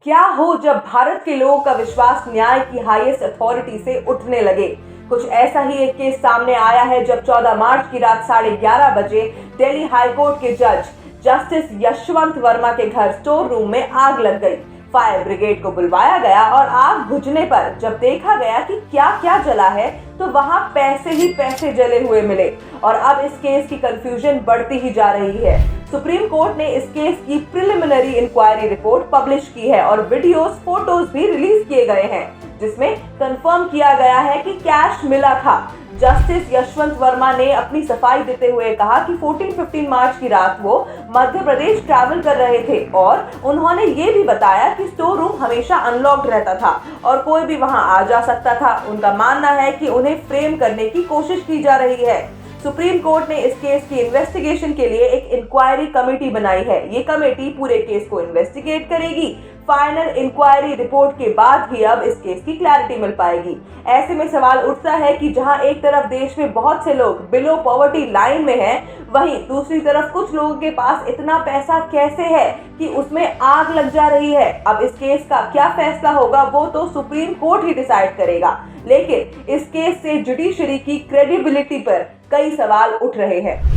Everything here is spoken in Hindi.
क्या हो जब भारत के लोगों का विश्वास न्याय की हाईएस्ट अथॉरिटी से उठने लगे। कुछ ऐसा ही एक केस सामने आया है जब 14 मार्च की रात 11:30 बजे दिल्ली हाईकोर्ट के जज जस्टिस यशवंत वर्मा के घर स्टोर रूम में आग लग गई। फायर ब्रिगेड को बुलवाया गया और आग बुझने पर जब देखा गया कि क्या क्या जला है तो वहां पैसे ही पैसे जले हुए मिले और अब इस केस की कंफ्यूजन बढ़ती ही जा रही है। सुप्रीम कोर्ट ने इस केस की प्रिलिमिनरी इंक्वायरी रिपोर्ट पब्लिश की है और वीडियोस, फोटोज भी रिलीज किए गए हैं जिसमें कंफर्म किया गया है कि कैश मिला था। जस्टिस यशवंत वर्मा ने अपनी सफाई देते हुए कहा कि 14-15 मार्च की रात वो मध्य प्रदेश ट्रैवल कर रहे थे और उन्होंने ये भी बताया कि स्टोर रूम हमेशा अनलॉक्ड रहता था और कोई भी वहां आ जा सकता था। उनका मानना है कि उन्हें फ्रेम करने की कोशिश की जा रही है। सुप्रीम कोर्ट ने इस केस की इन्वेस्टिगेशन के लिए एक इंक्वायरी कमेटी बनाई है। ये कमेटी पूरे केस को इन्वेस्टिगेट करेगी। फाइनल इंक्वायरी रिपोर्ट के बाद ही अब इस केस की क्लैरिटी मिल पाएगी। ऐसे में सवाल उठता है कि जहां एक तरफ देश में बहुत से लोग बिलो पॉवर्टी लाइन में हैं, वहीं दूसरी तरफ कुछ लोगों के पास इतना पैसा कैसे है कि उसमें आग लग जा रही है। अब इस केस का क्या फैसला होगा वो तो सुप्रीम कोर्ट ही डिसाइड करेगा, लेकिन इस केस से जुडिशरी की क्रेडिबिलिटी पर कई सवाल उठ रहे हैं।